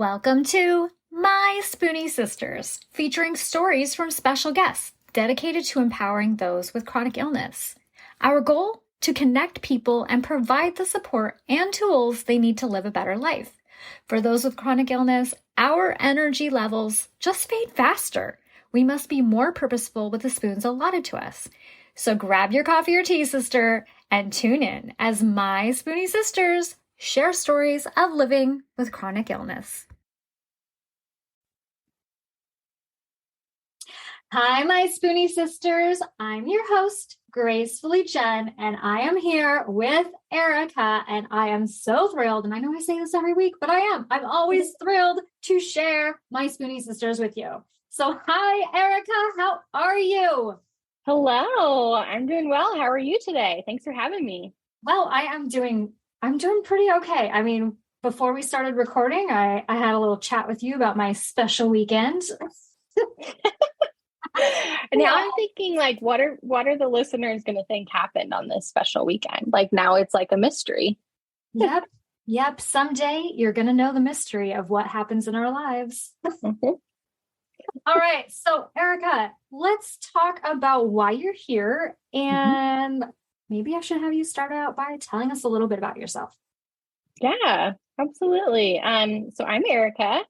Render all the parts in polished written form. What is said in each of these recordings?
Welcome to My Spoonie Sisters, featuring stories from special guests dedicated to empowering those with chronic illness. Our goal? To connect people and provide the support and tools they need to live a better life. For those with chronic illness, our energy levels just fade faster. We must be more purposeful with the spoons allotted to us. So grab your coffee or tea, sister, and tune in as My Spoonie Sisters share stories of living with chronic illness. Hi, my Spoonie Sisters. I'm your host, Gracefully Jen, and I am here with Erika, and I am so thrilled, and I know I say this every week, but I'm always thrilled to share my Spoonie Sisters with you. So hi, Erika, how are you? Hello, I'm doing well. How are you today? Thanks for having me. Well, I'm doing pretty okay. I mean, before we started recording, I had a little chat with you about my special weekend. Now I'm thinking, like, what are the listeners going to think happened on this special weekend? Like, now it's like a mystery. Yep. Someday you're going to know the mystery of what happens in our lives. Mm-hmm. All right. So, Erika, let's talk about why you're here. And maybe I should have you start out by telling us a little bit about yourself. Yeah, absolutely. So I'm Erika.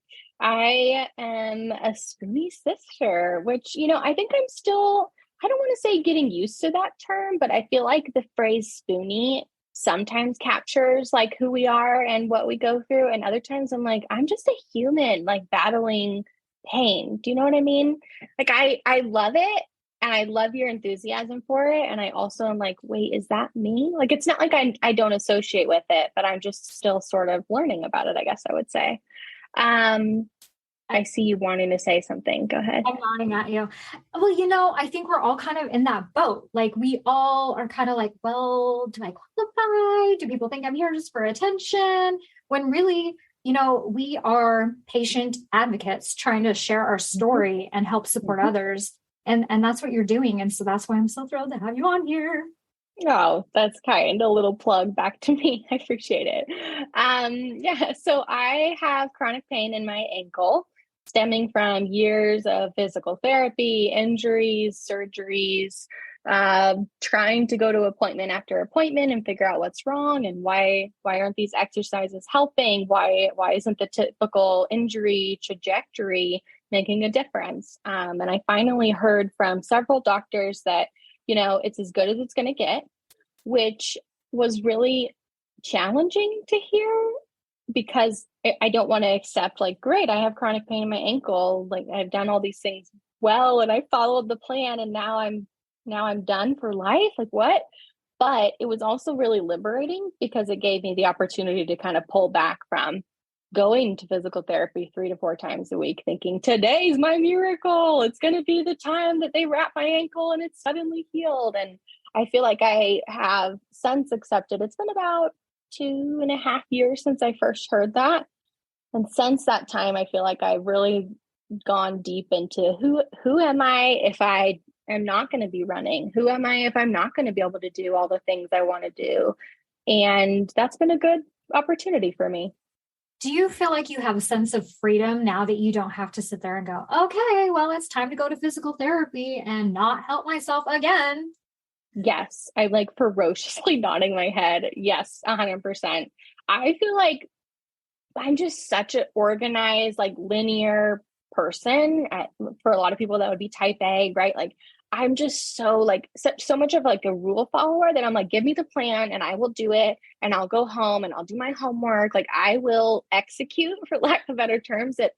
I am a Spoonie sister, which, I think I'm still, I don't want to say getting used to that term, but I feel like the phrase Spoonie sometimes captures like who we are and what we go through. And other times I'm like, I'm just a human, like battling pain. Do you know what I mean? Like, I love it. And I love your enthusiasm for it. And I also am like, wait, is that me? Like, it's not like I don't associate with it, but I'm just still sort of learning about it, I guess I would say. I see you wanting to say something. Go ahead. I'm nodding at you. Well, I think we're all kind of in that boat. Like, we all are kind of like, well, do I qualify? Do people think I'm here just for attention? When really, we are patient advocates trying to share our story and help support others. And that's what you're doing. And so that's why I'm so thrilled to have you on here. Oh, that's kind. A little plug back to me. I appreciate it. So I have chronic pain in my ankle stemming from years of physical therapy, injuries, surgeries, trying to go to appointment after appointment and figure out what's wrong and why aren't these exercises helping? Why isn't the typical injury trajectory making a difference? And I finally heard from several doctors that it's as good as it's going to get, which was really challenging to hear because I don't want to accept like, great, I have chronic pain in my ankle. Like, I've done all these things well, and I followed the plan, and now I'm done for life. Like, what? But it was also really liberating because it gave me the opportunity to kind of pull back from going to physical therapy 3 to 4 times a week, thinking today's my miracle. It's going to be the time that they wrap my ankle and it's suddenly healed. And I feel like I have since accepted. It's been about 2.5 years since I first heard that. And since that time, I feel like I've really gone deep into who am I if I am not going to be running? Who am I if I'm not going to be able to do all the things I want to do? And that's been a good opportunity for me. Do you feel like you have a sense of freedom now that you don't have to sit there and go, okay, well, it's time to go to physical therapy and not help myself again? Yes. I like ferociously nodding my head. Yes, 100%. I feel like I'm just such an organized, like linear person. For a lot of people, that would be type A, right? Like, I'm just so much of like a rule follower that I'm like, give me the plan and I will do it. And I'll go home and I'll do my homework. Like, I will execute, for lack of better terms. That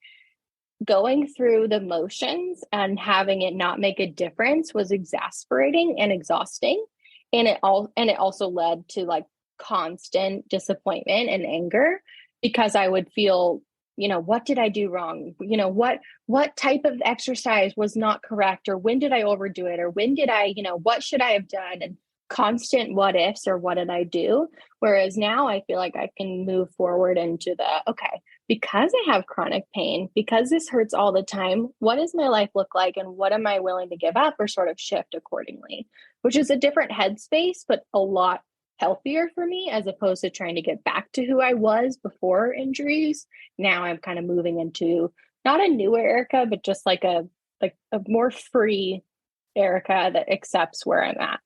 going through the motions and having it not make a difference was exasperating and exhausting. And it also led to like constant disappointment and anger because I would feel, what did I do wrong? What type of exercise was not correct, or when did I overdo it? Or when did I, what should I have done? And constant what ifs or what did I do? Whereas now I feel like I can move forward into okay, because I have chronic pain, because this hurts all the time, what does my life look like? And what am I willing to give up or sort of shift accordingly? Which is a different headspace, but a lot healthier for me as opposed to trying to get back to who I was before injuries. Now I'm kind of moving into not a newer Erica, but just like a more free Erica that accepts where I'm at.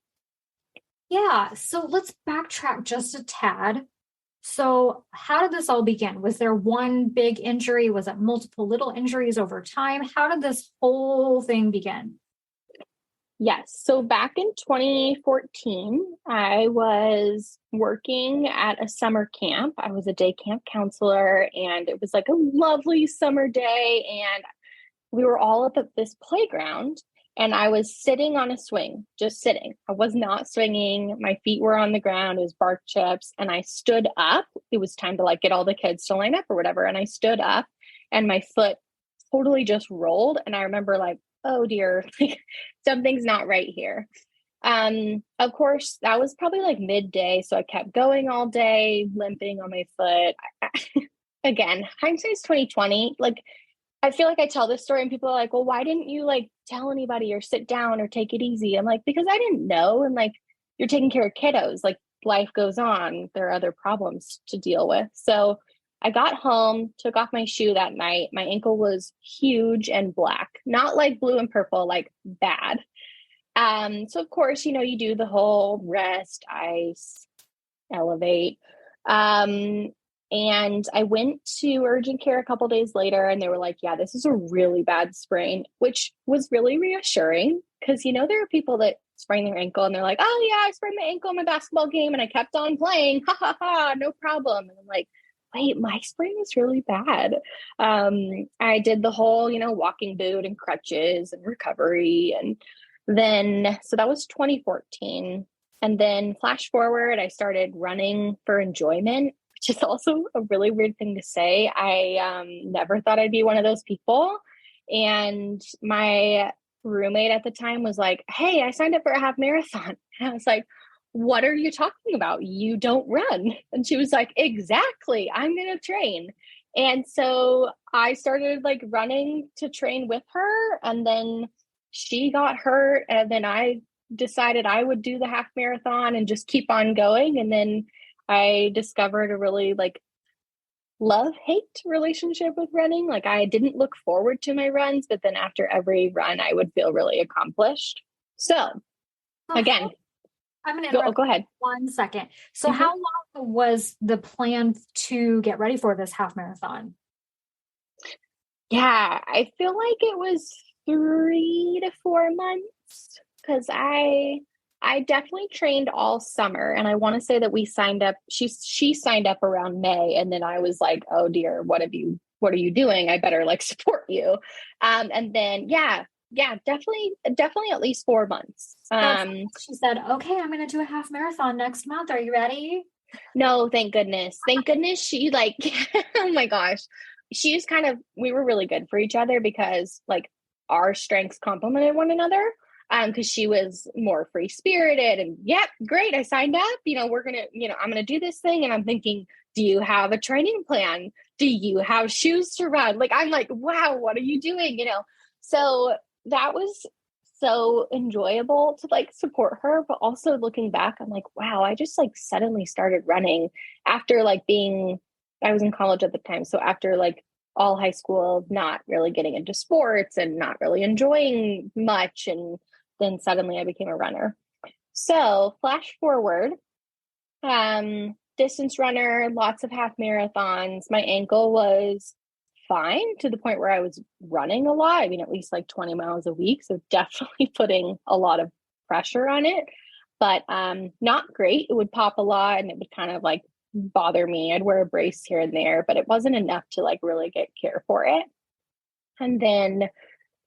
Yeah. So let's backtrack just a tad. So how did this all begin? Was there one big injury? Was it multiple little injuries over time? How did this whole thing begin? Yes. So back in 2014, I was working at a summer camp. I was a day camp counselor, and it was like a lovely summer day. And we were all up at this playground, and I was sitting on a swing, just sitting. I was not swinging. My feet were on the ground. It was bark chips. And I stood up. It was time to like get all the kids to line up or whatever. And I stood up, and my foot totally just rolled. And I remember like, oh dear, something's not right here. Of course, that was probably like midday. So I kept going all day, limping on my foot. Again, hindsight's 2020. Like, I feel like I tell this story and people are like, well, why didn't you like tell anybody or sit down or take it easy? I'm like, because I didn't know. And like, you're taking care of kiddos, like life goes on. There are other problems to deal with. So I got home, took off my shoe that night. My ankle was huge and black, not like blue and purple, like bad. So of course, you do the whole rest, ice, elevate. And I went to urgent care a couple days later, and they were like, yeah, this is a really bad sprain, which was really reassuring because, there are people that sprain their ankle and they're like, oh yeah, I sprained my ankle in my basketball game and I kept on playing. Ha ha ha, no problem. And I'm like, wait, my sprain is really bad. I did the whole, walking boot and crutches and recovery. And then, so that was 2014. And then flash forward, I started running for enjoyment, which is also a really weird thing to say. I never thought I'd be one of those people. And my roommate at the time was like, hey, I signed up for a half marathon. And I was like, what are you talking about? You don't run. And she was like, exactly, I'm going to train. And so I started like running to train with her. And then she got hurt. And then I decided I would do the half marathon and just keep on going. And then I discovered a really like love-hate relationship with running. Like I didn't look forward to my runs, but then after every run, I would feel really accomplished. So again, I'm going to interrupt. Go ahead. 1 second. So how long was the plan to get ready for this half marathon? Yeah, I feel like it was 3 to 4 months because I definitely trained all summer, and I want to say that we signed up. She signed up around May, and then I was like, "Oh dear, what are you doing? I better like support you." And then definitely at least 4 months. She said, "Okay, I'm going to do a half marathon next month. Are you ready?" No, thank goodness. Thank goodness she like. Oh my gosh, we were really good for each other because like our strengths complemented one another. Because she was more free spirited and yep, great. I signed up, we're going to, I'm going to do this thing. And I'm thinking, do you have a training plan? Do you have shoes to run? Like, I'm like, wow, what are you doing? So that was so enjoyable to like support her. But also looking back, I'm like, wow, I just like suddenly started running after like I was in college at the time. So after like all high school, not really getting into sports and not really enjoying much. And then suddenly I became a runner. So flash forward, distance runner, lots of half marathons. My ankle was fine to the point where I was running a lot. I mean, at least like 20 miles a week. So definitely putting a lot of pressure on it, but not great. It would pop a lot and it would kind of like bother me. I'd wear a brace here and there, but it wasn't enough to like really get care for it. And then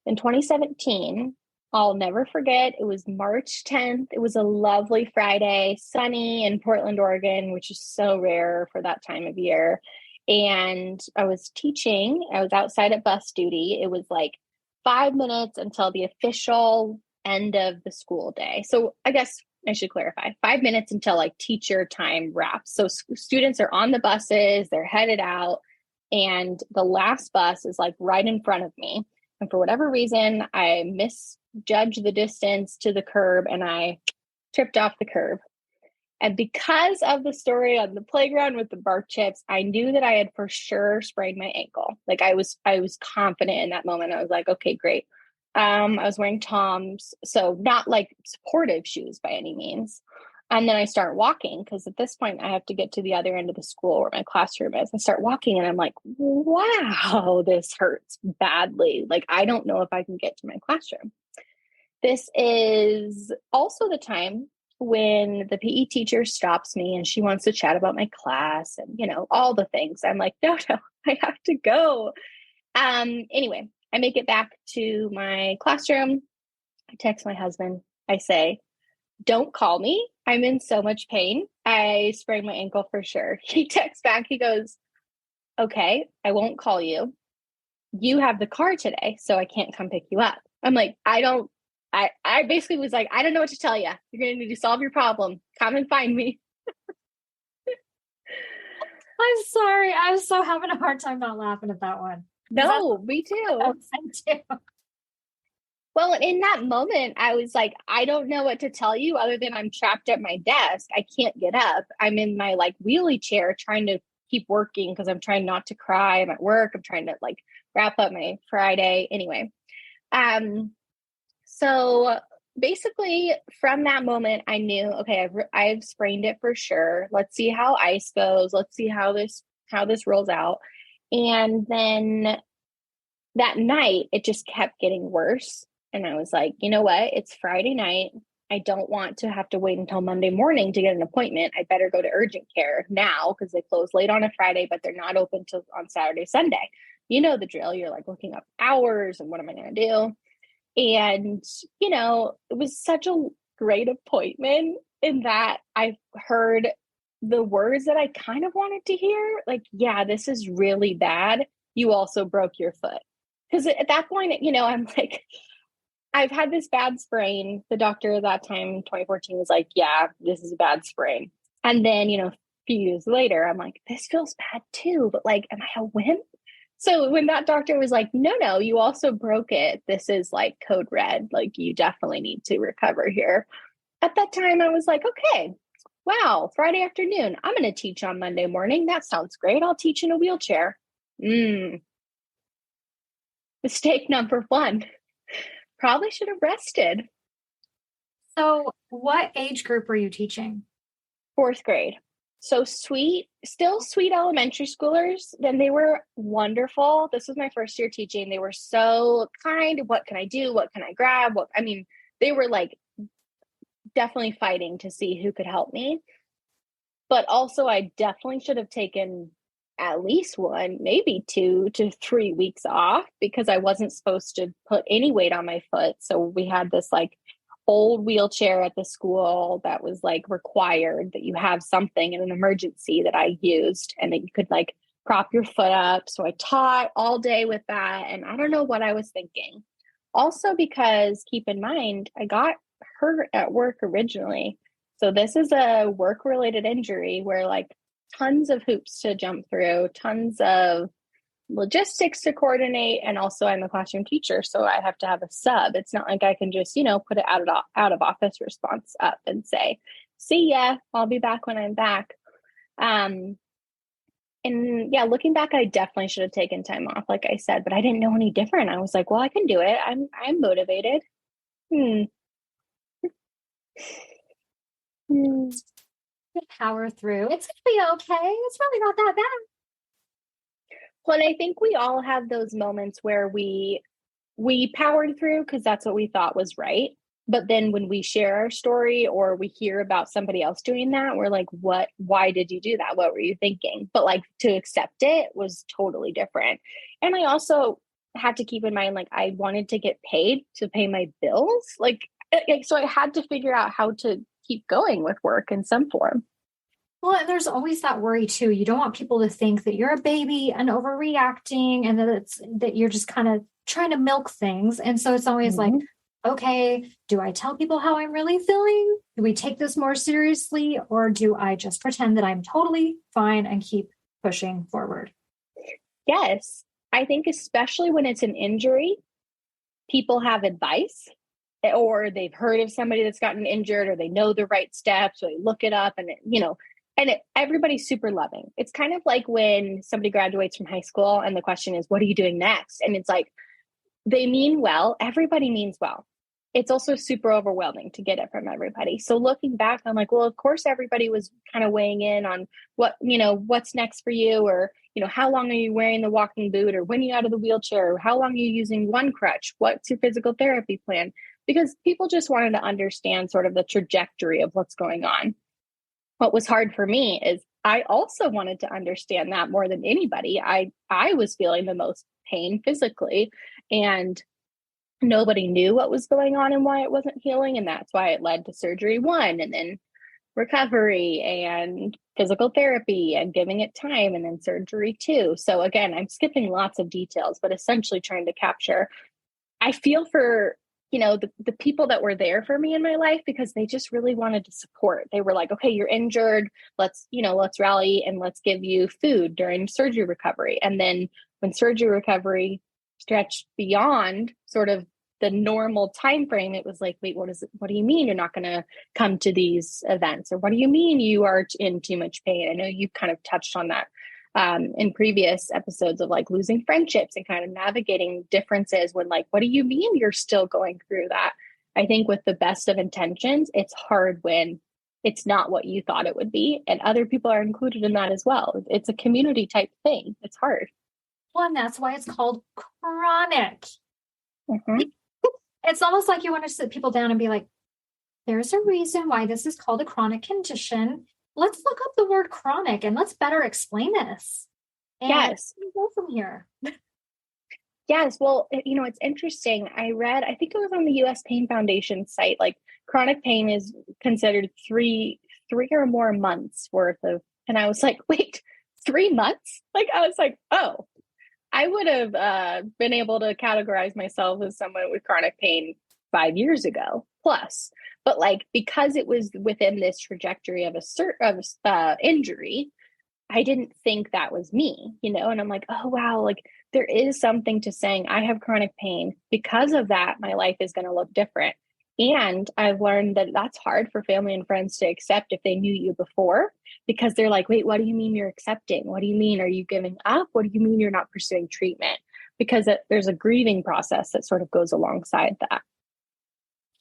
in 2017, I'll never forget, it was March 10th. It was a lovely Friday, sunny in Portland, Oregon, which is so rare for that time of year. And I was teaching. I was outside at bus duty. It was like 5 minutes until the official end of the school day. So I guess I should clarify, 5 minutes until like teacher time wraps. So students are on the buses, they're headed out, and the last bus is like right in front of me. And for whatever reason, I misjudged the distance to the curb and I tripped off the curb. And because of the story on the playground with the bark chips, I knew that I had for sure sprained my ankle. Like I was confident in that moment. I was like, okay, great. I was wearing Toms, so not like supportive shoes by any means. And then I start walking because at this point I have to get to the other end of the school where my classroom is. I start walking and I'm like, wow, this hurts badly. Like, I don't know if I can get to my classroom. This is also the time when the PE teacher stops me and she wants to chat about my class and, all the things. I'm like, no, I have to go. Anyway, I make it back to my classroom. I text my husband. I say, don't call me. I'm in so much pain. I sprained my ankle for sure. He texts back. He goes, okay, I won't call you. You have the car today, so I can't come pick you up. I'm like, I basically was like, I don't know what to tell you. You're going to need to solve your problem. Come and find me. I'm sorry. I was so having a hard time not laughing at that one. No, me too. Well, in that moment, I was like, I don't know what to tell you other than I'm trapped at my desk. I can't get up. I'm in my wheelie chair trying to keep working because I'm trying not to cry. I'm at work. I'm trying to wrap up my Friday. Anyway. So basically from that moment, I knew, okay, I've sprained it for sure. Let's see how ice goes. Let's see how this rolls out. And then that night, it just kept getting worse. And I was like, you know what? It's Friday night. I don't want to have to wait until Monday morning to get an appointment. I better go to urgent care now because they close late on a Friday, but they're not open till on Saturday, Sunday. You know the drill. You're looking up hours and what am I going to do? And, it was such a great appointment in that I heard the words that I kind of wanted to hear. Yeah, this is really bad. You also broke your foot. Because at that point, I'm like, I've had this bad sprain. The doctor at that time, 2014, was like, yeah, this is a bad sprain. And then, a few years later, I'm like, this feels bad too. But am I a wimp? So when that doctor was like, no, you also broke it. This is code red. You definitely need to recover here. At that time, I was like, okay, wow, Friday afternoon. I'm going to teach on Monday morning. That sounds great. I'll teach in a wheelchair. Mistake number one. Probably should have rested. So what age group were you teaching? 4th grade. So still sweet elementary schoolers. Then they were wonderful. This was my first year teaching. They were so kind. What can I do? What can I grab? They were definitely fighting to see who could help me. But also I definitely should have taken at least 1, maybe 2 to 3 weeks off because I wasn't supposed to put any weight on my foot. So we had this old wheelchair at the school that was required that you have something in an emergency that I used and that you could prop your foot up. So I taught all day with that. And I don't know what I was thinking. Also, because keep in mind, I got hurt at work originally. So this is a work-related injury where tons of hoops to jump through, tons of logistics to coordinate, and also I'm a classroom teacher, so I have to have a sub. It's not like I can just put it out of office response up and say, see ya, I'll be back when I'm back. And yeah, looking back, I definitely should have taken time off, like I said, but I didn't know any different. I was like, well, I can do it. I'm motivated. Power through. It's gonna be okay. It's really not that bad. Well, and I think we all have those moments where we powered through because that's what we thought was right. But then when we share our story or we hear about somebody else doing that, we're like, what? Why did you do that? What were you thinking? But to accept it was totally different. And I also had to keep in mind, I wanted to get paid to pay my bills. So I had to figure out how to keep going with work in some form. Well, and there's always that worry too. You don't want people to think that you're a baby and overreacting and that you're just kind of trying to milk things. And so it's always okay, do I tell people how I'm really feeling? Do we take this more seriously? Or do I just pretend that I'm totally fine and keep pushing forward? Yes. I think especially when it's an injury, people have advice. or they've heard of somebody that's gotten injured, or they know the right steps, or they look it up, and everybody's super loving. It's kind of like when somebody graduates from high school and the question is, what are you doing next? And it's like, they mean well. Everybody means well. It's also super overwhelming to get it from everybody. So looking back, I'm like, well, of course, everybody was kind of weighing in on what's next for you, or, how long are you wearing the walking boot, or when are you out of the wheelchair, or how long are you using one crutch? What's your physical therapy plan? Because people just wanted to understand sort of the trajectory of what's going on. What was hard for me is I also wanted to understand that more than anybody. I was feeling the most pain physically, and nobody knew what was going on and why it wasn't healing. And that's why it led to surgery 1, and then recovery and physical therapy and giving it time, and then surgery 2. So again, I'm skipping lots of details, but essentially trying to capture, I feel for, the people that were there for me in my life, because they just really wanted to support. They were like, okay, you're injured. Let's rally and let's give you food during surgery recovery. And then when surgery recovery stretched beyond sort of the normal time frame, it was like, wait, what do you mean you're not going to come to these events? Or what do you mean you are in too much pain? I know you kind of touched on that in previous episodes of like losing friendships and kind of navigating differences when like, what do you mean you're still going through that? I think with the best of intentions, it's hard when it's not what you thought it would be. And other people are included in that as well. It's a community type thing. It's hard. Well, and that's why it's called chronic. Mm-hmm. It's almost like you want to sit people down and be like, there's a reason why this is called a chronic condition. Let's look up the word chronic and let's better explain this. And yes. Go from here. Yes. Well, it's interesting. I think it was on the U.S. Pain Foundation site, like chronic pain is considered three or more months worth of, and I was like, wait, 3 months? Like, I was like, oh, I would have been able to categorize myself as someone with chronic pain 5 years ago plus. But like, because it was within this trajectory of injury, I didn't think that was me, and I'm like, oh, wow, like there is something to saying I have chronic pain. Because of that, my life is going to look different. And I've learned that that's hard for family and friends to accept if they knew you before, because they're like, wait, what do you mean you're accepting? What do you mean? Are you giving up? What do you mean you're not pursuing treatment? Because there's a grieving process that sort of goes alongside that.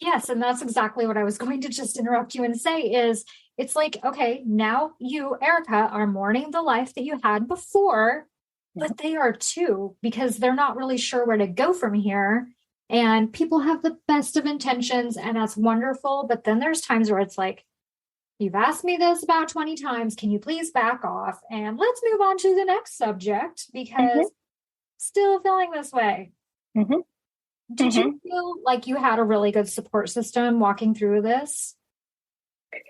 Yes. And that's exactly what I was going to just interrupt you and say is it's like, okay, now you, Erika, are mourning the life that you had before, but they are too, because they're not really sure where to go from here. And people have the best of intentions, and that's wonderful. But then there's times where it's like, you've asked me this about 20 times. Can you please back off? And let's move on to the next subject, because still feeling this way. Mm-hmm. Did you feel like you had a really good support system walking through this?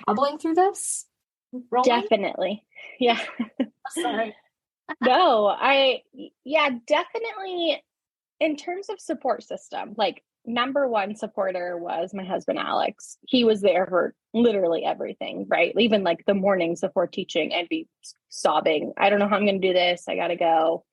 Hobbling through this? Rolling? Definitely. Yeah. Sorry. No, definitely. In terms of support system, like number one supporter was my husband, Alex. He was there for literally everything, right? Even like the mornings before teaching, I'd be sobbing. I don't know how I'm going to do this. I got to go.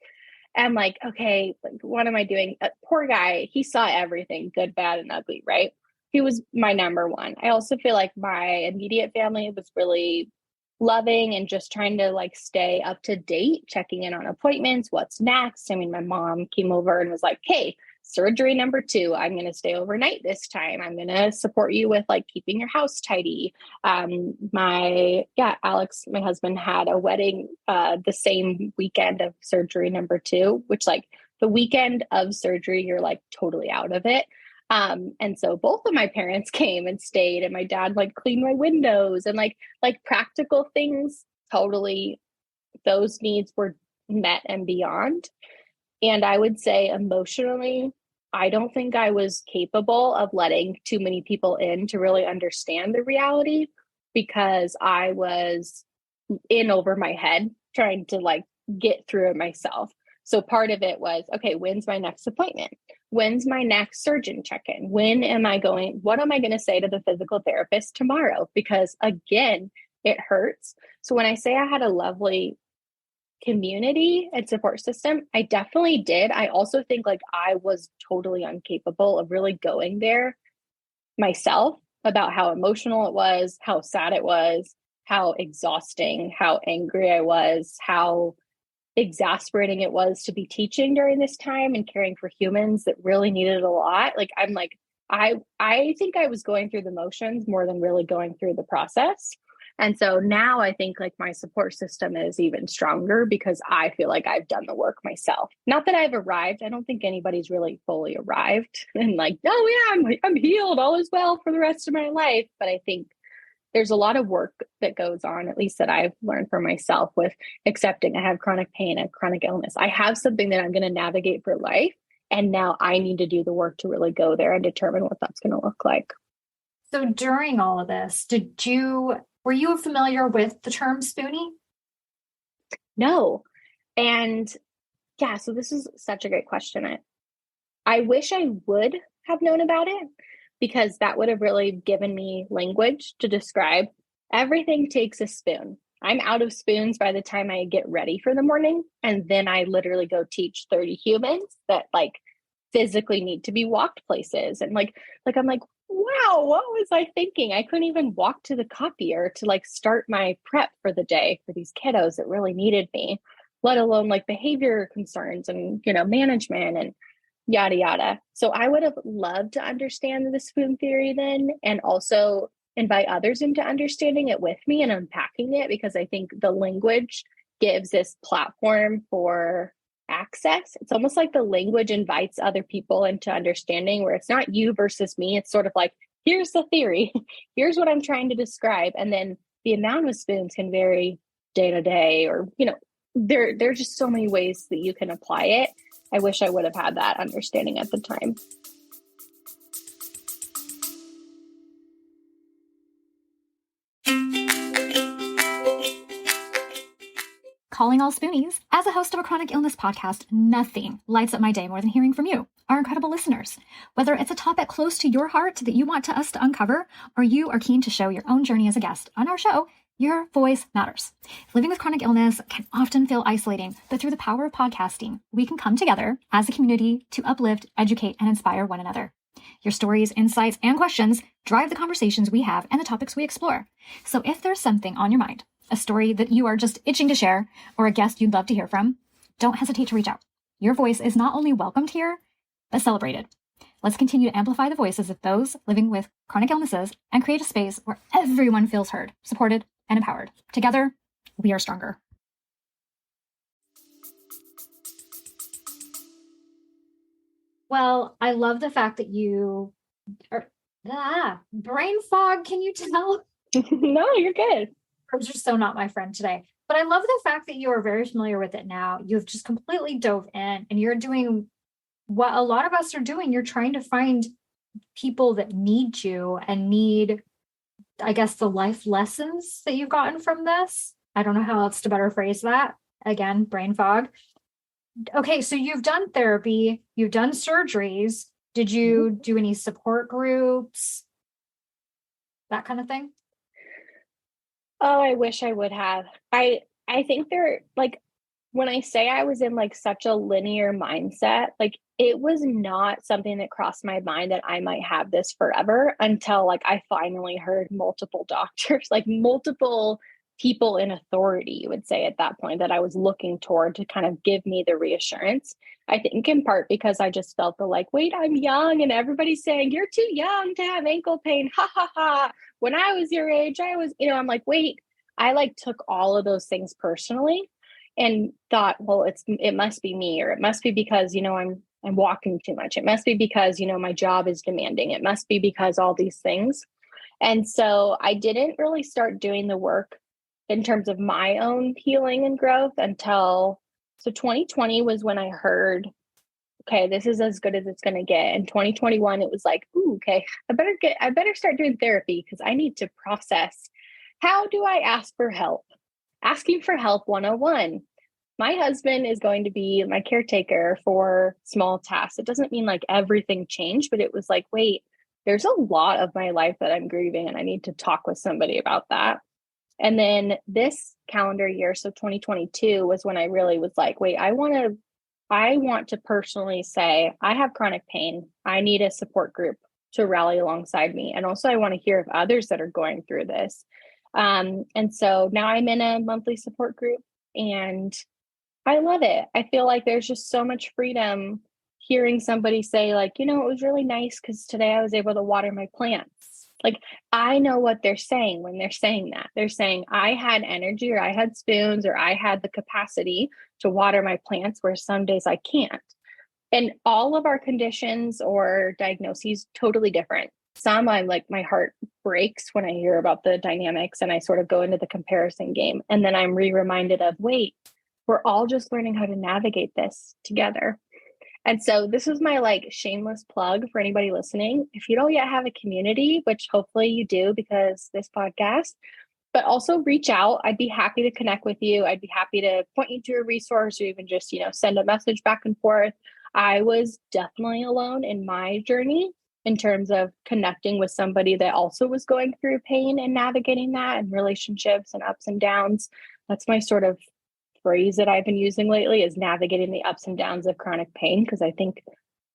And like, okay, like, what am I doing? Poor guy. He saw everything, good, bad, and ugly, right? He was my number one. I also feel like my immediate family was really loving and just trying to like stay up to date, checking in on appointments, what's next. I mean, my mom came over and was like, hey, surgery number 2, I'm going to stay overnight this time. I'm going to support you with like keeping your house tidy. Alex, my husband, had a wedding the same weekend of surgery number 2, which like the weekend of surgery, you're like totally out of it. And so both of my parents came and stayed, and my dad like cleaned my windows and like practical things. Totally, those needs were met and beyond. And I would say emotionally, I don't think I was capable of letting too many people in to really understand the reality, because I was in over my head trying to like get through it myself. So part of it was, okay, when's my next appointment? When's my next surgeon check-in? What am I going to say to the physical therapist tomorrow? Because again, it hurts. So when I say I had a lovely community and support system, I definitely did. I also think like I was totally incapable of really going there myself about how emotional it was, how sad it was, how exhausting, how angry I was, how exasperating it was to be teaching during this time and caring for humans that really needed a lot. Like, I'm like, I think I was going through the motions more than really going through the process. And so now I think like my support system is even stronger because I feel like I've done the work myself. Not that I've arrived. I don't think anybody's really fully arrived and like, oh yeah, I'm healed, all is well for the rest of my life. But I think there's a lot of work that goes on, at least that I've learned for myself, with accepting I have chronic pain and chronic illness. I have something that I'm going to navigate for life. And now I need to do the work to really go there and determine what that's going to look like. So during all of this, were you familiar with the term Spoonie? No. And yeah, so this is such a great question. I wish I would have known about it, because that would have really given me language to describe. Everything takes a spoon. I'm out of spoons by the time I get ready for the morning. And then I literally go teach 30 humans that like physically need to be walked places. And like I'm like, wow, what was I thinking? I couldn't even walk to the copier to like start my prep for the day for these kiddos that really needed me, let alone like behavior concerns and, management and yada, yada. So I would have loved to understand the spoon theory then, and also invite others into understanding it with me and unpacking it, because I think the language gives this platform for access. It's almost like the language invites other people into understanding, where it's not you versus me. It's sort of like, here's the theory, here's what I'm trying to describe. And then the amount of spoons can vary day to day, or, there's just so many ways that you can apply it. I wish I would have had that understanding at the time. Calling all Spoonies. As a host of a chronic illness podcast, nothing lights up my day more than hearing from you, our incredible listeners. Whether it's a topic close to your heart that you want us to uncover, or you are keen to show your own journey as a guest on our show, your voice matters. Living with chronic illness can often feel isolating, but through the power of podcasting, we can come together as a community to uplift, educate, and inspire one another. Your stories, insights, and questions drive the conversations we have and the topics we explore. So if there's something on your mind, a story that you are just itching to share, or a guest you'd love to hear from, don't hesitate to reach out. Your voice is not only welcomed here, but celebrated. Let's continue to amplify the voices of those living with chronic illnesses and create a space where everyone feels heard, supported, and empowered. Together, we are stronger. Well, I love the fact that you are brain fog. Can you tell? No, you're good. I'm just so not my friend today. But I love the fact that you are very familiar with it now. You've just completely dove in, and you're doing what a lot of us are doing. You're trying to find people that need you and need, I guess, the life lessons that you've gotten from this. I don't know how else to better phrase that. Again, brain fog. Okay, so you've done therapy, you've done surgeries. Did you do any support groups? That kind of thing? Oh, I wish I would have. I think they're like, when I say I was in like such a linear mindset, like it was not something that crossed my mind that I might have this forever, until like I finally heard multiple doctors, like multiple people in authority, you would say at that point, that I was looking toward to kind of give me the reassurance. I think in part because I just felt the like, wait, I'm young and everybody's saying you're too young to have ankle pain. Ha ha ha. When I was your age, I was, I'm like, wait, I like took all of those things personally and thought, well, it must be me, or it must be because, I'm walking too much. It must be because, my job is demanding. It must be because all these things. And so I didn't really start doing the work in terms of my own healing and growth until, so 2020 was when I heard, okay, this is as good as it's going to get. In 2021, it was like, ooh, okay, I better start doing therapy, because I need to process, how do I ask for help? Asking for help 101. My husband is going to be my caretaker for small tasks. It doesn't mean like everything changed, but it was like, wait, there's a lot of my life that I'm grieving, and I need to talk with somebody about that. And then this calendar year, so 2022, was when I really was like, wait, I want to personally say, I have chronic pain. I need a support group. to rally alongside me. And also I want to hear of others that are going through this. And so now I'm in a monthly support group and I love it. I feel like there's just so much freedom hearing somebody say like, it was really nice because today I was able to water my plants. Like, I know what they're saying when they're saying that. They're saying I had energy or I had spoons or I had the capacity to water my plants where some days I can't. And all of our conditions or diagnoses totally different. Some I'm like, my heart breaks when I hear about the dynamics and I sort of go into the comparison game. And then I'm reminded of, wait, we're all just learning how to navigate this together. And so this is my like shameless plug for anybody listening. If you don't yet have a community, which hopefully you do because this podcast, but also reach out. I'd be happy to connect with you. I'd be happy to point you to a resource or even just, send a message back and forth. I was definitely alone in my journey in terms of connecting with somebody that also was going through pain and navigating that and relationships and ups and downs. That's my sort of phrase that I've been using lately, is navigating the ups and downs of chronic pain, because I think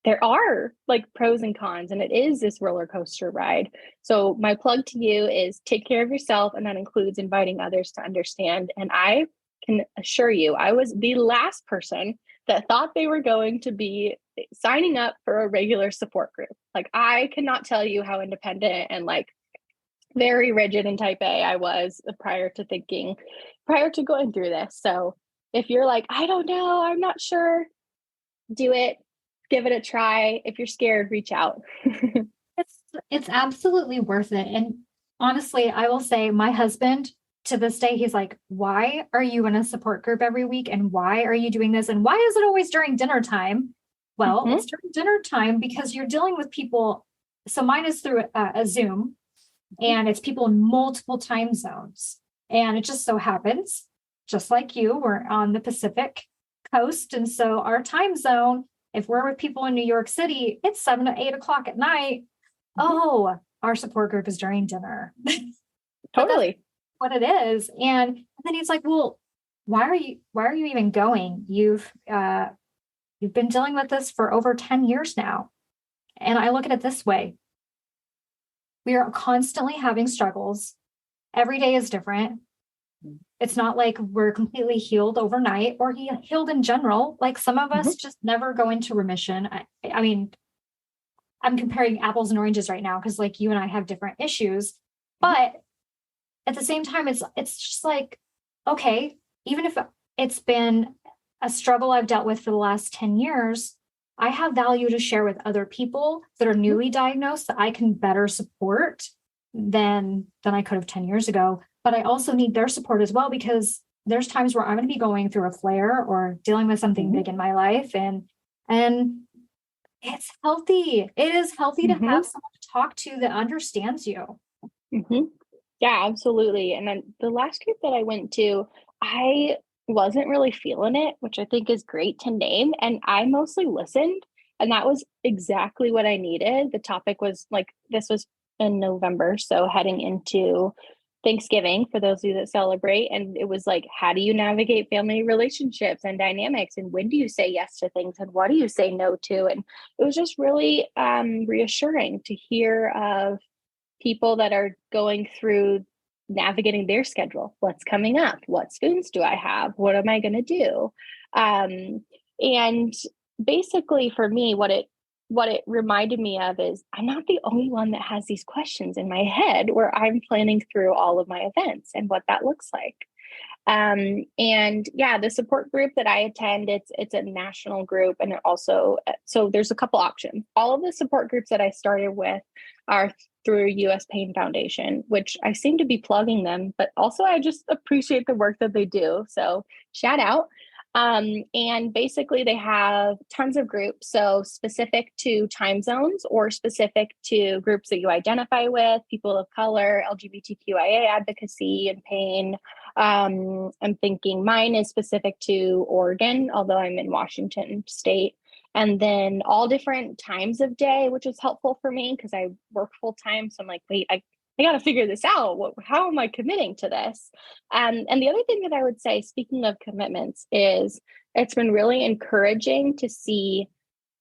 there are like pros and cons and it is this roller coaster ride. So my plug to you is take care of yourself, and that includes inviting others to understand. And I can assure you, I was the last person that thought they were going to be signing up for a regular support group. Like, I cannot tell you how independent and like very rigid and type A I was prior to going through this. So if you're like, I don't know, I'm not sure, do it, give it a try. If you're scared, reach out. It's absolutely worth it. And honestly, I will say my husband, to this day, he's like, why are you in a support group every week? And why are you doing this? And why is it always during dinner time? Well, it's during dinner time because you're dealing with people. So mine is through a Zoom, and it's people in multiple time zones. And it just so happens, just like you, we're on the Pacific coast. And so our time zone, if we're with people in New York City, it's 7 to 8 o'clock at night. Oh, our support group is during dinner. Totally. What it is. And then he's like, well, why are you even going? You've been dealing with this for over 10 years now. And I look at it this way. We are constantly having struggles. Every day is different. It's not like we're completely healed overnight or healed in general. Like, some of us just never go into remission. I mean, I'm comparing apples and oranges right now because like you and I have different issues, but at the same time, it's just like, okay, even if it's been a struggle I've dealt with for the last 10 years, I have value to share with other people that are newly diagnosed that I can better support than I could have 10 years ago. But I also need their support as well, because there's times where I'm going to be going through a flare or dealing with something big in my life. And it's healthy. It is healthy to have someone to talk to that understands you. Yeah, absolutely. And then the last group that I went to, I wasn't really feeling it, which I think is great to name. And I mostly listened. And that was exactly what I needed. The topic was like, this was in November, so heading into Thanksgiving for those of you that celebrate. And it was like, how do you navigate family relationships and dynamics? And when do you say yes to things? And what do you say no to? And it was just really reassuring to hear of people that are going through navigating their schedule. What's coming up? What spoons do I have? What am I going to do? And basically for me, what it reminded me of is I'm not the only one that has these questions in my head where I'm planning through all of my events and what that looks like. And yeah, the support group that I attend, it's a national group. And it also, so there's a couple options. All of the support groups that I started with are through US Pain Foundation, which I seem to be plugging them, but also I just appreciate the work that they do. So shout out. And basically they have tons of groups, so specific to time zones or specific to groups that you identify with, people of color, LGBTQIA advocacy and pain. I'm thinking mine is specific to Oregon, although I'm in Washington state. And then all different times of day, which is helpful for me because I work full time. So I'm like, wait, I got to figure this out. How am I committing to this? And the other thing that I would say, speaking of commitments, is it's been really encouraging to see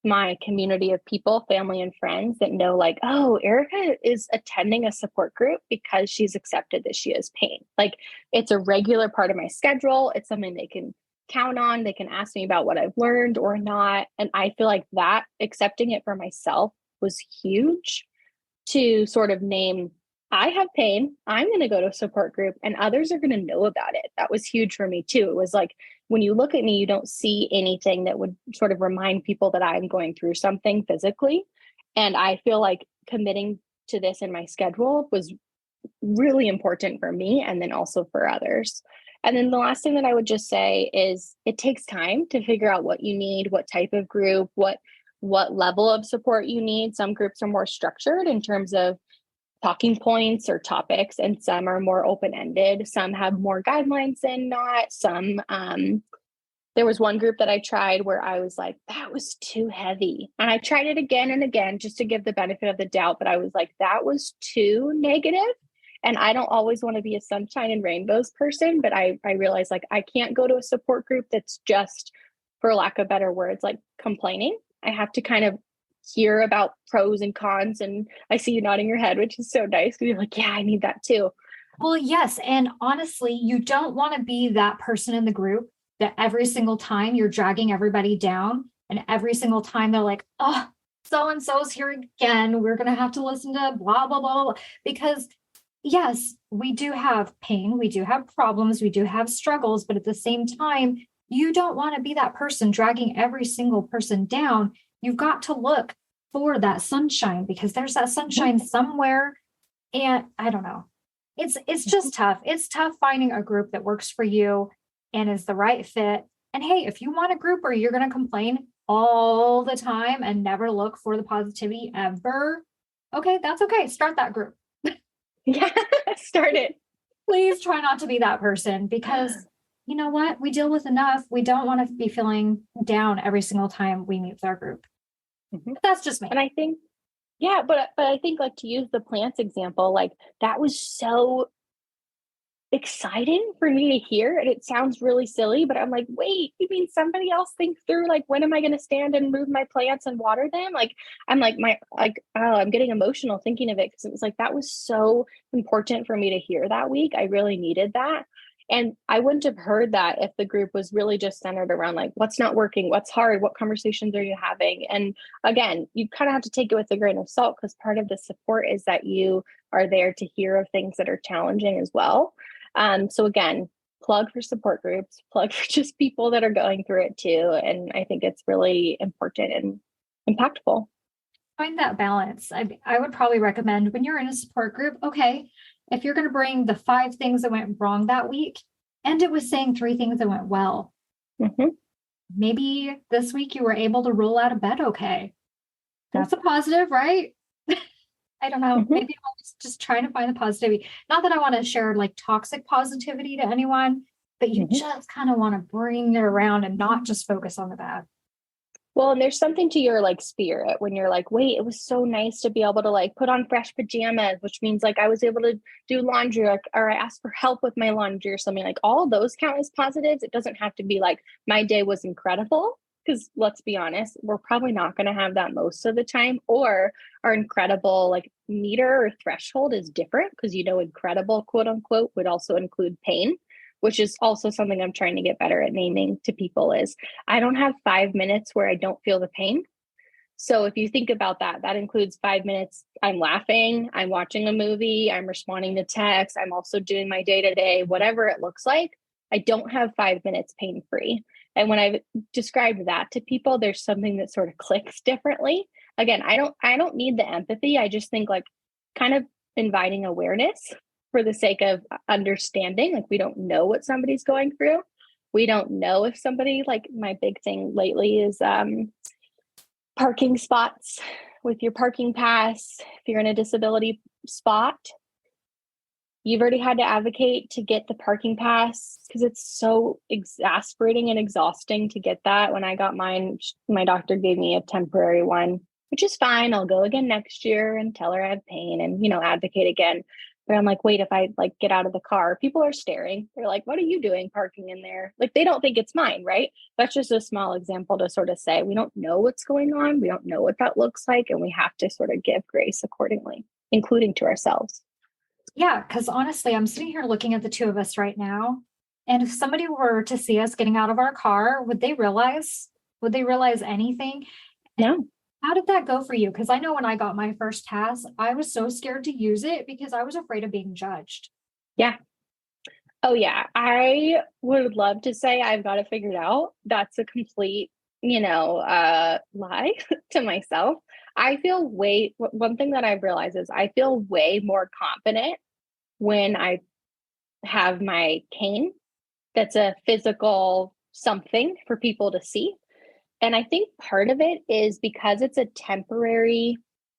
my community of people, family and friends that know like, oh, Erika is attending a support group because she's accepted that she has pain. Like it's a regular part of my schedule. It's something they can count on. They can ask me about what I've learned or not. And I feel like that accepting it for myself was huge to sort of name, I have pain. I'm going to go to a support group and others are going to know about it. That was huge for me too. It was like, when you look at me, you don't see anything that would sort of remind people that I'm going through something physically. And I feel like committing to this in my schedule was really important for me and then also for others. And then the last thing that I would just say is it takes time to figure out what you need, what type of group, what level of support you need. Some groups are more structured in terms of talking points or topics, and some are more open-ended. Some have more guidelines than not. Some, there was one group that I tried where I was like, that was too heavy. And I tried it again and again just to give the benefit of the doubt, but I was like, that was too negative. And I don't always want to be a sunshine and rainbows person, but I realized like, I can't go to a support group that's just, for lack of better words, like complaining. I have to kind of hear about pros and cons. And I see you nodding your head, which is so nice. You're like, yeah, I need that too. Well, yes. And honestly, you don't want to be that person in the group that every single time you're dragging everybody down and every single time they're like, oh, so-and-so's here again. We're going to have to listen to blah, blah, blah, blah. Because yes, we do have pain. We do have problems. We do have struggles. But at the same time, you don't want to be that person dragging every single person down. You've got to look for that sunshine because there's that sunshine somewhere. And I don't know. It's just tough. It's tough finding a group that works for you and is the right fit. And hey, if you want a group where you're going to complain all the time and never look for the positivity ever, okay, that's okay. Start that group. Yeah, start it. Please try not to be that person because you know what? We deal with enough. We don't want to be feeling down every single time we meet with our group. But that's just me. And I think, yeah, but I think like to use the plants example, like that was so exciting for me to hear. And it sounds really silly, but I'm like, wait, you mean somebody else thinks through like, when am I going to stand and move my plants and water them? Like, I'm like, oh, I'm getting emotional thinking of it because it was like, that was so important for me to hear that week. I really needed that. And I wouldn't have heard that if the group was really just centered around like, what's not working, what's hard, what conversations are you having? And again, you kind of have to take it with a grain of salt because part of the support is that you are there to hear of things that are challenging as well. So again, plug for support groups, plug for just people that are going through it too. And I think it's really important and impactful. Find that balance. I would probably recommend when you're in a support group, okay, if you're going to bring the 5 things that went wrong that week, end it with saying 3 things that went well. Maybe this week you were able to roll out of bed okay. That's a positive, right? I don't know. Maybe I'm just trying to find the positivity. Not that I want to share like toxic positivity to anyone, but you just kind of want to bring it around and not just focus on the bad. Well, and there's something to your like spirit when you're like, wait, it was so nice to be able to like put on fresh pajamas, which means like I was able to do laundry or I asked for help with my laundry or something. Like all of those count as positives. It doesn't have to be like my day was incredible. Because let's be honest, we're probably not going to have that most of the time, or our incredible like meter or threshold is different because, you know, incredible, quote unquote, would also include pain, which is also something I'm trying to get better at naming to people is I don't have 5 minutes where I don't feel the pain. So if you think about that, that includes 5 minutes. I'm laughing, I'm watching a movie, I'm responding to texts, I'm also doing my day-to-day, whatever it looks like. I don't have 5 minutes pain-free. And when I've described that to people, there's something that sort of clicks differently. Again, I don't need the empathy. I just think like kind of inviting awareness for the sake of understanding. Like we don't know what somebody's going through. We don't know if somebody, like my big thing lately is parking spots with your parking pass. If you're in a disability spot, you've already had to advocate to get the parking pass because it's so exasperating and exhausting to get that. When I got mine, my doctor gave me a temporary one, which is fine. I'll go again next year and tell her I have pain and, you know, advocate again. But I'm like, wait, if I like get out of the car, people are staring. They're like, what are you doing parking in there? Like, they don't think it's mine, right? That's just a small example to sort of say, we don't know what's going on. We don't know what that looks like. And we have to sort of give grace accordingly, including to ourselves. Yeah, because honestly, I'm sitting here looking at the two of us right now. And if somebody were to see us getting out of our car, would they realize? Would they realize anything? No. How did that go for you? Because I know when I got my first pass, I was so scared to use it because I was afraid of being judged. Yeah. Oh, yeah. I would love to say I've got it figured out. That's a complete, lie to myself. I feel one thing that I've realized is I feel way more confident when I have my cane that's a physical something for people to see. And I think part of it is because it's a temporary,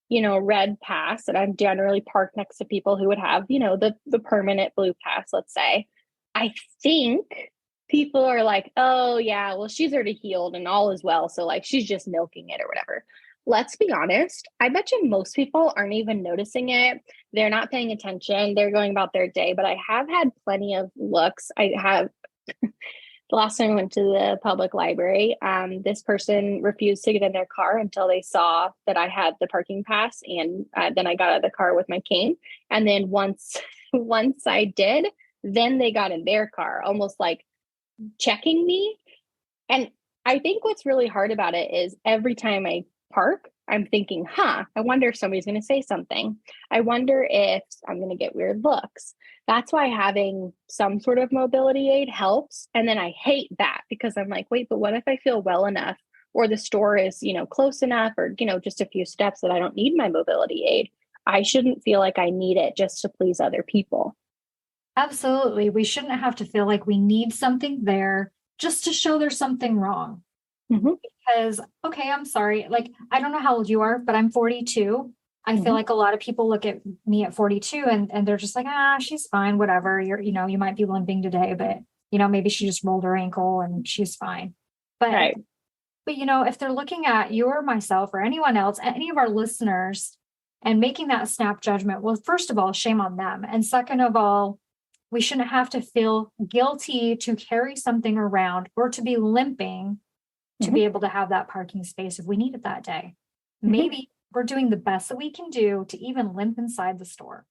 red pass, and I'm generally parked next to people who would have, the permanent blue pass, let's say. I think people are like, oh, yeah, well, she's already healed and all is well. So, like, she's just milking it or whatever. Let's be honest. I bet you most people aren't even noticing it. They're not paying attention. They're going about their day. But I have had plenty of looks. I have the last time I went to the public library, this person refused to get in their car until they saw that I had the parking pass, and then I got out of the car with my cane. And then once I did, then they got in their car, almost like checking me. And I think what's really hard about it is every time I park, I'm thinking, I wonder if somebody's going to say something. I wonder if I'm going to get weird looks. That's why having some sort of mobility aid helps. And then I hate that because I'm like, wait, but what if I feel well enough or the store is, close enough or, just a few steps that I don't need my mobility aid? I shouldn't feel like I need it just to please other people. Absolutely. We shouldn't have to feel like we need something there just to show there's something wrong. Mm-hmm. Because, okay, I'm sorry. Like, I don't know how old you are, but I'm 42. I feel like a lot of people look at me at 42 and they're just like, she's fine, whatever. You might be limping today, but maybe she just rolled her ankle and she's fine. But, Right. but if they're looking at you or myself or anyone else, any of our listeners and making that snap judgment, well, first of all, shame on them. And second of all, we shouldn't have to feel guilty to carry something around or to be limping to be able to have that parking space if we need it that day. Maybe we're doing the best that we can do to even limp inside the store.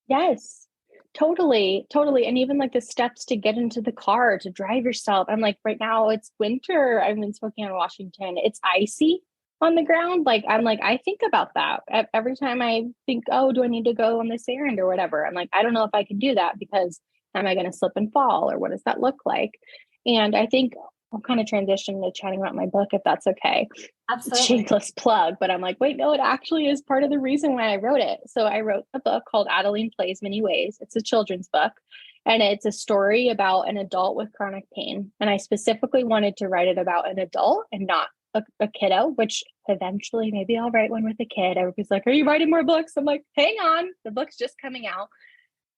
Yes, totally, totally. And even like the steps to get into the car, to drive yourself. I'm like, right now it's winter. I'm in Spokane, Washington. It's icy on the ground. I think about that every time I think, oh, do I need to go on this errand or whatever? I'm like, I don't know if I can do that because am I going to slip and fall or what does that look like? And I think I'll kind of transition to chatting about my book if that's okay. Absolutely. Shameless plug, but I'm like, wait, no, it actually is part of the reason why I wrote it. So I wrote a book called Adalene Plays Many Ways. It's a children's book, and it's a story about an adult with chronic pain. And I specifically wanted to write it about an adult and not a kiddo, which eventually maybe I'll write one with a kid. Everybody's like, are you writing more books? I'm like, hang on, the book's just coming out.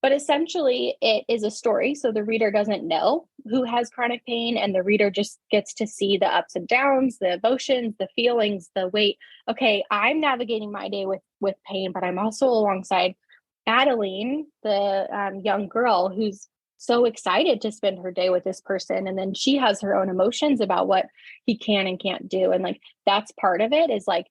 But essentially, it is a story. So the reader doesn't know who has chronic pain, and the reader just gets to see the ups and downs, the emotions, the feelings, the weight. Okay, I'm navigating my day with pain, but I'm also alongside Adalene, the young girl who's so excited to spend her day with this person. And then she has her own emotions about what he can and can't do. And like, that's part of it is like,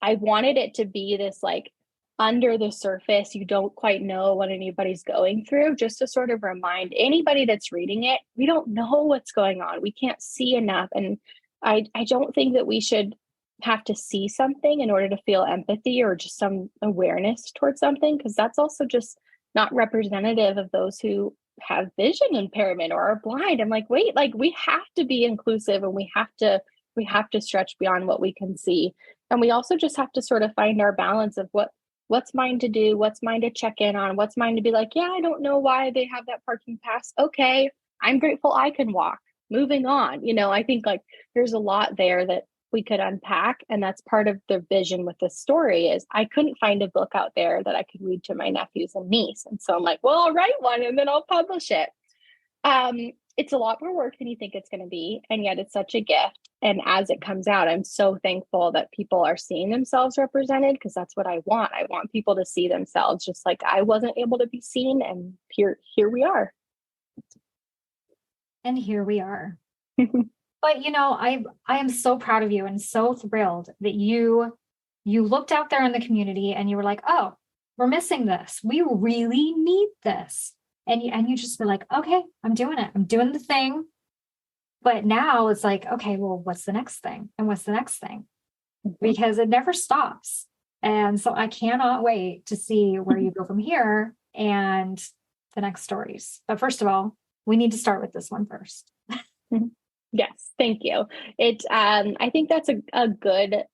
I wanted it to be this like under the surface, you don't quite know what anybody's going through, just to sort of remind anybody that's reading it, we don't know what's going on. We can't see enough. And I don't think that we should have to see something in order to feel empathy or just some awareness towards something, because that's also just not representative of those who have vision impairment or are blind. I'm like, wait, like we have to be inclusive and we have to stretch beyond what we can see. And we also just have to sort of find our balance of what's mine to do, what's mine to check in on, what's mine to be like, yeah, I don't know why they have that parking pass. Okay, I'm grateful I can walk. Moving on. I think like there's a lot there that we could unpack. And that's part of the vision with this story is I couldn't find a book out there that I could read to my nephews and niece. And so I'm like, well, I'll write one and then I'll publish it. it's a lot more work than you think it's going to be. And yet it's such a gift. And as it comes out, I'm so thankful that people are seeing themselves represented, because that's what I want. I want people to see themselves just like I wasn't able to be seen. And here we are. And here we are. But I am so proud of you and so thrilled that you looked out there in the community and you were like, oh, we're missing this. We really need this. And you just were like, okay, I'm doing it. I'm doing the thing. But now it's like, okay, well, what's the next thing? And what's the next thing? Because it never stops. And so I cannot wait to see where you go from here and the next stories. But first of all, we need to start with this one first. Yes, thank you. I think that's a good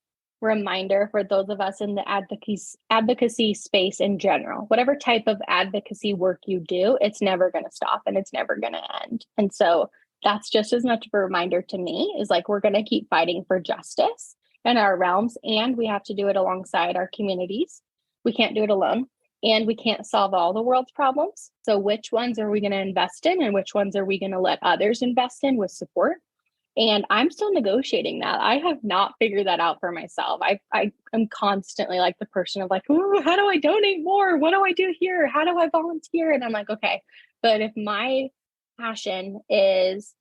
reminder for those of us in the advocacy space in general. Whatever type of advocacy work you do, it's never going to stop and it's never going to end. And so that's just as much of a reminder to me, is like, we're going to keep fighting for justice in our realms, and we have to do it alongside our communities. We can't do it alone, and we can't solve all the world's problems. So which ones are we going to invest in, and which ones are we going to let others invest in with support? And I'm still negotiating that. I have not figured that out for myself. I am constantly like the person of like, ooh, how do I donate more? What do I do here? How do I volunteer? And I'm like, okay, but if my passion is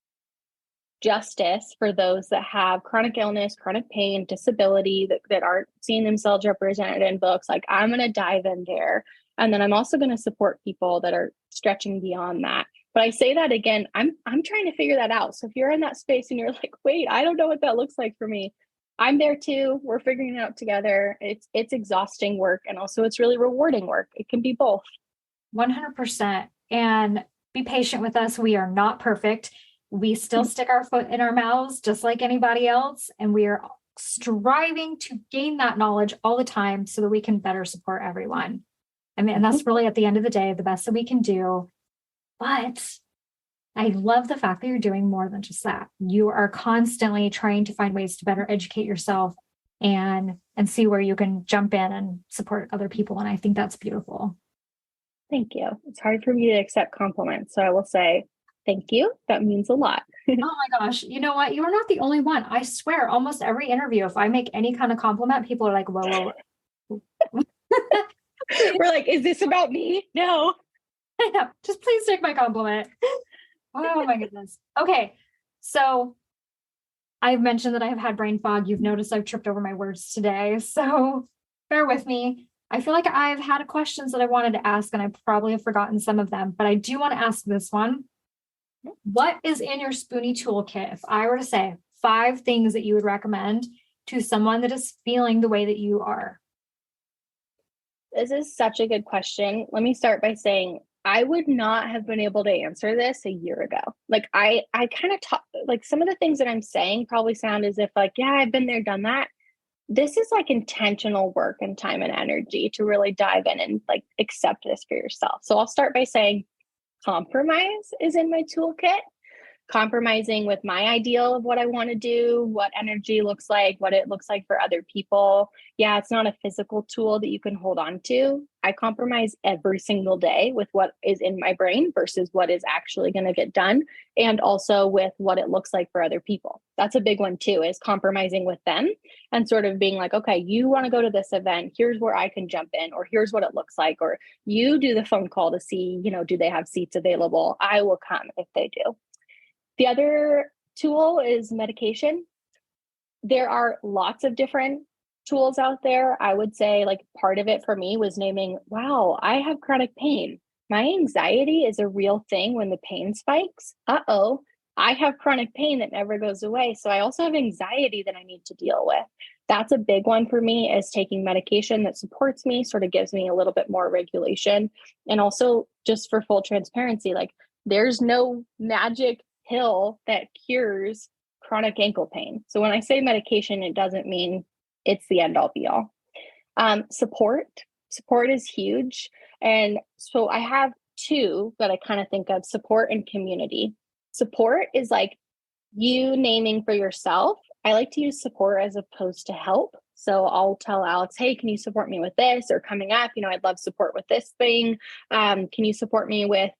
justice for those that have chronic illness, chronic pain, disability, that aren't seeing themselves represented in books, like, I'm going to dive in there. And then I'm also going to support people that are stretching beyond that. But I say that again, I'm trying to figure that out. So if you're in that space and you're like, wait, I don't know what that looks like for me, I'm there too. We're figuring it out together. It's exhausting work, and also it's really rewarding work. It can be both. 100%. And be patient with us. We are not perfect. We still stick our foot in our mouths just like anybody else. And we are striving to gain that knowledge all the time so that we can better support everyone. I mean, and that's really, at the end of the day, the best that we can do. But I love the fact that you're doing more than just that. You are constantly trying to find ways to better educate yourself and see where you can jump in and support other people. And I think that's beautiful. Thank you. It's hard for me to accept compliments, so I will say thank you. That means a lot. Oh my gosh. You know what? You're not the only one. I swear, almost every interview, if I make any kind of compliment, people are like, whoa. We're like, is this about me? No. I know. Just please take my compliment. Oh my goodness. Okay. So I've mentioned that I have had brain fog. You've noticed I've tripped over my words today. So bear with me. I feel like I've had questions that I wanted to ask, and I probably have forgotten some of them, but I do want to ask this one. What is in your Spoonie toolkit? If I were to say 5 things that you would recommend to someone that is feeling the way that you are. This is such a good question. Let me start by saying I would not have been able to answer this a year ago. Like, I kind of talk, like, some of the things that I'm saying probably sound as if like, yeah, I've been there, done that. This is like intentional work and time and energy to really dive in and like accept this for yourself. So I'll start by saying compromise is in my toolkit. Compromising with my ideal of what I want to do, what energy looks like, what it looks like for other people. Yeah, it's not a physical tool that you can hold on to. I compromise every single day with what is in my brain versus what is actually going to get done, and also with what it looks like for other people. That's a big one too, is compromising with them and sort of being like, okay, you want to go to this event, here's where I can jump in, or here's what it looks like, or you do the phone call to see, do they have seats available? I will come if they do. The other tool is medication. There are lots of different tools out there. I would say like part of it for me was naming, wow, I have chronic pain. My anxiety is a real thing when the pain spikes. I have chronic pain that never goes away. So I also have anxiety that I need to deal with. That's a big one for me, is taking medication that supports me, sort of gives me a little bit more regulation. And also, just for full transparency, like, there's no magic pill that cures chronic ankle pain. So when I say medication, it doesn't mean it's the end all be all. Support is huge. And so I have 2 that I kind of think of: support and community. Support is like you naming for yourself. I like to use support as opposed to help. So I'll tell Alex, hey, can you support me with this? Or coming up, I'd love support with this thing. Can you support me with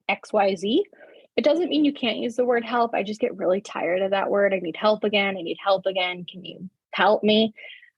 XYZ? It doesn't mean you can't use the word help. I just get really tired of that word. I need help again. I need help again. Can you help me?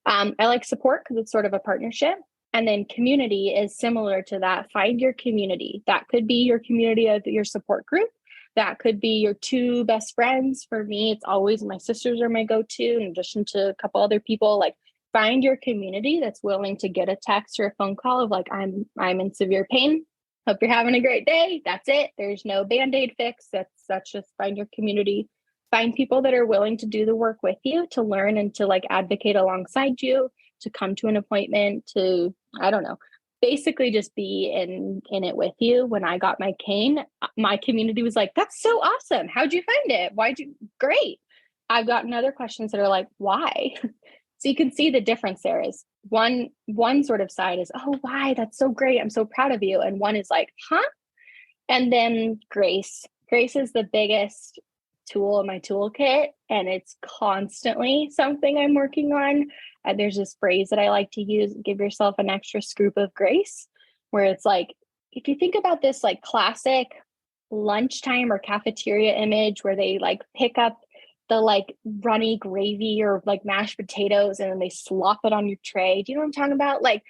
I like support because it's sort of a partnership. And then community is similar to that. Find your community. That could be your community of your support group. That could be your two best friends. For me, it's always my sisters are my go-to, in addition to a couple other people. Like, find your community that's willing to get a text or a phone call of like, I'm in severe pain. Hope you're having a great day. That's it. There's no band-aid fix. That's just find your community. Find people that are willing to do the work with you, to learn and to like advocate alongside you, to come to an appointment, to, I don't know, basically just be in it with you. When I got my cane, my community was like, that's so awesome. How'd you find it? Great. I've gotten other questions that are like, why? So you can see the difference there is one sort of side is, oh, why? That's so great. I'm so proud of you. And one is like, huh? And then grace. Grace is the biggest tool in my toolkit, and it's constantly something I'm working on. There's this phrase that I like to use, give yourself an extra scoop of grace, where it's like, if you think about this like classic lunchtime or cafeteria image where they like pick up the like runny gravy or like mashed potatoes and then they slop it on your tray. Do you know what I'm talking about? Like,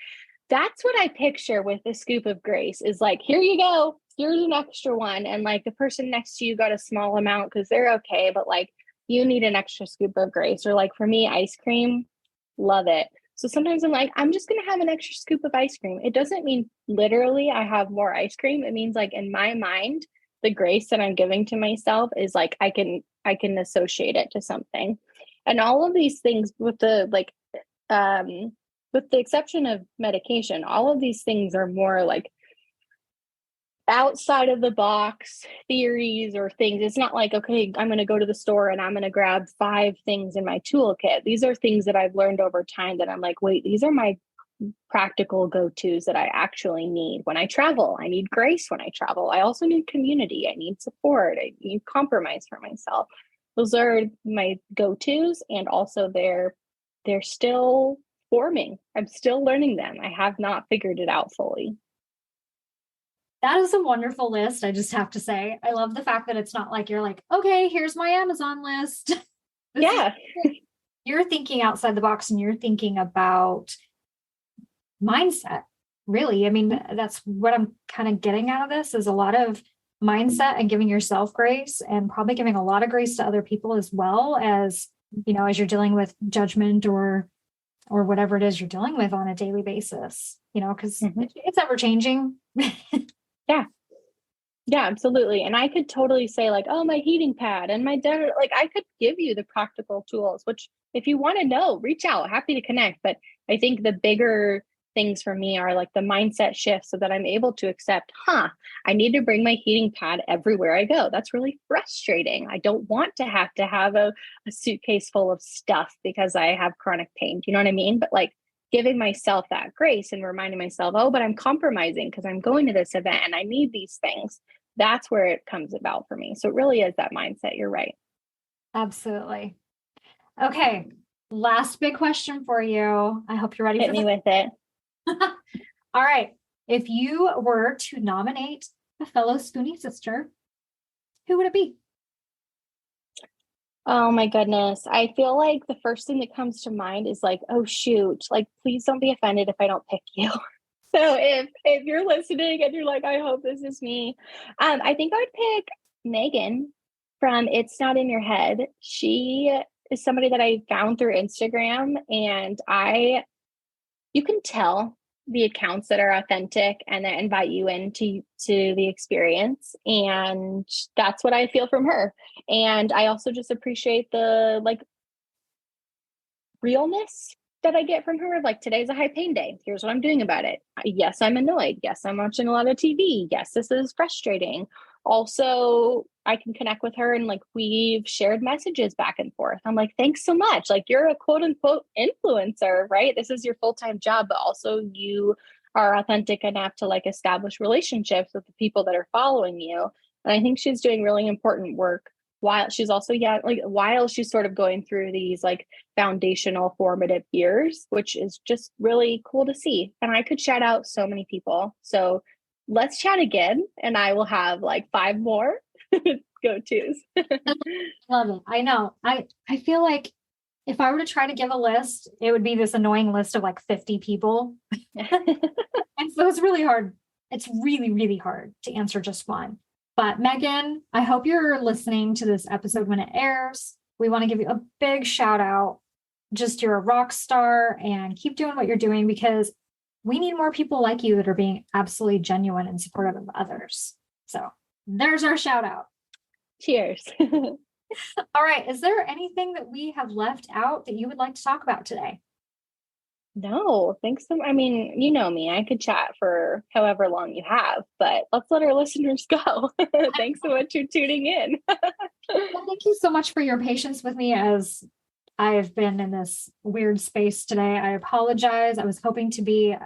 that's what I picture with the scoop of grace is like, here you go. Here's an extra one. And like the person next to you got a small amount because they're okay, but like you need an extra scoop of grace. Or like for me, ice cream, love it. So sometimes I'm like, I'm just going to have an extra scoop of ice cream. It doesn't mean literally I have more ice cream. It means like in my mind, the grace that I'm giving to myself is like, I can associate it to something. And all of these things with the like, with the exception of medication, all of these things are more like outside of the box theories or things. It's not like, okay, I'm going to go to the store and I'm going to grab 5 things in my toolkit. These are things that I've learned over time that I'm like, wait, these are my practical go-tos that I actually need when I travel. I need grace when I travel. I also need community. I need support. I need compromise for myself. Those are my go-tos, and also they're still forming. I'm still learning them. I have not figured it out fully. That is a wonderful list. I just have to say, I love the fact that it's not like you're like, okay, here's my Amazon list. Yeah. You're thinking outside the box and you're thinking about mindset, really. I mean, that's what I'm kind of getting out of this is a lot of mindset and giving yourself grace, and probably giving a lot of grace to other people as well, as, you know, as you're dealing with judgment or whatever it is you're dealing with on a daily basis, you know, because it's ever changing. Yeah. Yeah, absolutely. And I could totally say like, oh, my heating pad and my dinner, like I could give you the practical tools, which if you want to know, reach out, happy to connect. But I think the bigger things for me are like the mindset shift so that I'm able to accept, I need to bring my heating pad everywhere I go. That's really frustrating. I don't want to have a suitcase full of stuff because I have chronic pain. Do you know what I mean? But like giving myself that grace and reminding myself, oh, but I'm compromising because I'm going to this event and I need these things. That's where it comes about for me. So it really is that mindset. You're right. Absolutely. Okay. Last big question for you. I hope you're ready. Hit me with it. All right. If you were to nominate a fellow Spoonie sister, who would it be? Oh my goodness. I feel like the first thing that comes to mind is like, oh shoot, like please don't be offended if I don't pick you. So if you're listening and you're like, I hope this is me, I think I would pick Megan from It's Not in Your Head. She is somebody that I found through Instagram, and you can tell the accounts that are authentic and that invite you into the experience. And that's what I feel from her. And I also just appreciate the like realness that I get from her. Like, today's a high pain day. Here's what I'm doing about it. Yes, I'm annoyed. Yes, I'm watching a lot of TV. Yes, this is frustrating. Also, I can connect with her and like we've shared messages back and forth. I'm like, thanks so much. Like, you're a quote unquote influencer, right? This is your full-time job, but also you are authentic enough to like establish relationships with the people that are following you. And I think she's doing really important work while she's also, while she's sort of going through these like foundational formative years, which is just really cool to see. And I could shout out so many people. So let's chat again and I will have like 5 more go-tos. Love it. I know. I feel like if I were to try to give a list, it would be this annoying list of like 50 people. And so it's really hard. It's really, really hard to answer just one. But Megan, I hope you're listening to this episode when it airs. We want to give you a big shout out. Just you're a rock star and keep doing what you're doing because we need more people like you that are being absolutely genuine and supportive of others. So there's our shout out. Cheers. All right. Is there anything that we have left out that you would like to talk about today? No, thanks. I mean, you know me, I could chat for however long you have, but let's let our listeners go. Thanks so much for tuning in. Well, thank you so much for your patience with me as I've been in this weird space today. I apologize. I was hoping to be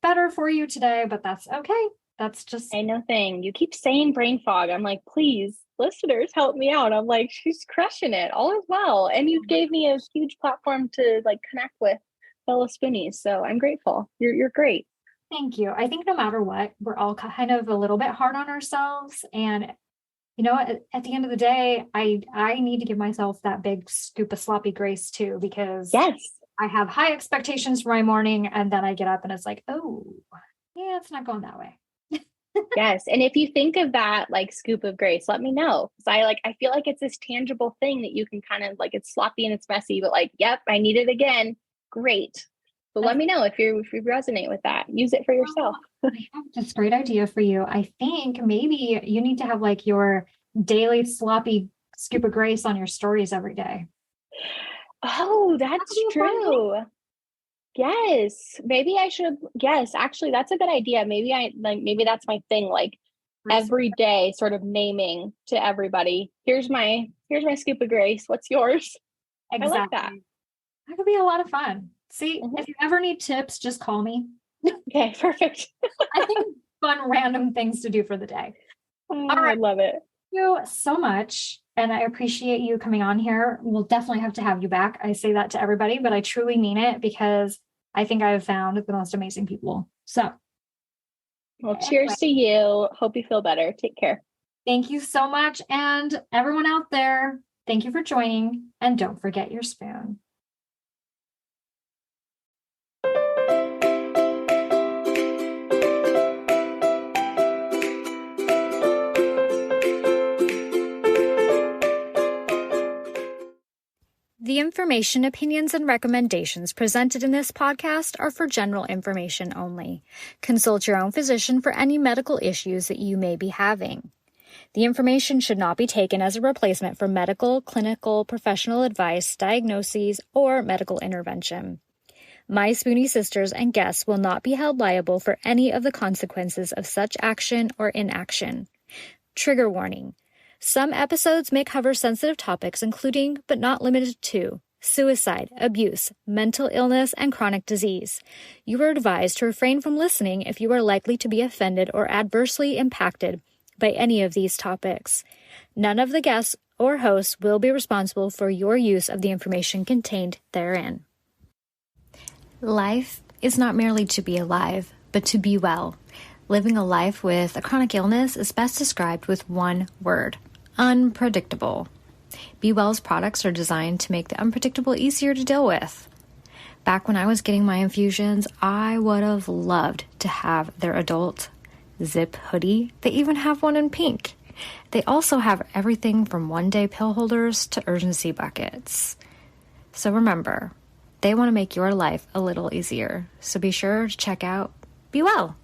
better for you today, but that's okay. That's just... I know thing. You keep saying brain fog. I'm like, please, listeners, help me out. I'm like, she's crushing it. All is well. And you gave me a huge platform to like connect with fellow Spoonies. So I'm grateful. You're great. Thank you. I think no matter what, we're all kind of a little bit hard on ourselves. And, you know, at the end of the day, I need to give myself that big scoop of sloppy grace too, because yes, I have high expectations for my morning. And then I get up and it's like, oh, yeah, it's not going that way. Yes. And if you think of that like scoop of grace, let me know. Because I feel like it's this tangible thing that you can kind of like, it's sloppy and it's messy, but like, yep, I need it again. Great. So let me know if you resonate with that. Use it for yourself. I have this great idea for you. I think maybe you need to have like your daily sloppy scoop of grace on your stories every day. Oh, that's true. Yes. Maybe I should. Yes, actually, that's a good idea. Maybe that's my thing. Like every day sort of naming to everybody, here's my scoop of grace. What's yours? Exactly. I like that. That could be a lot of fun. See, if you ever need tips, just call me. Okay, perfect. I think fun, random things to do for the day. All right. I love it. Thank you so much. And I appreciate you coming on here. We'll definitely have to have you back. I say that to everybody, but I truly mean it because I think I have found the most amazing people. So. Well, cheers to you. Hope you feel better. Take care. Thank you so much. And everyone out there, thank you for joining. And don't forget your spoon. The information, opinions, and recommendations presented in this podcast are for general information only. Consult your own physician for any medical issues that you may be having. The information should not be taken as a replacement for medical, clinical, professional advice, diagnoses, or medical intervention. My Spoonie sisters and guests will not be held liable for any of the consequences of such action or inaction. Trigger warning. Some episodes may cover sensitive topics including, but not limited to, suicide, abuse, mental illness, and chronic disease. You are advised to refrain from listening if you are likely to be offended or adversely impacted by any of these topics. None of the guests or hosts will be responsible for your use of the information contained therein. Life is not merely to be alive, but to be well. Living a life with a chronic illness is best described with one word: unpredictable. Be Well's products are designed to make the unpredictable easier to deal with. Back when I was getting my infusions, I would have loved to have their adult zip hoodie. They even have one in pink. They also have everything from one-day pill holders to urgency buckets. So remember, they want to make your life a little easier. So be sure to check out Be Well.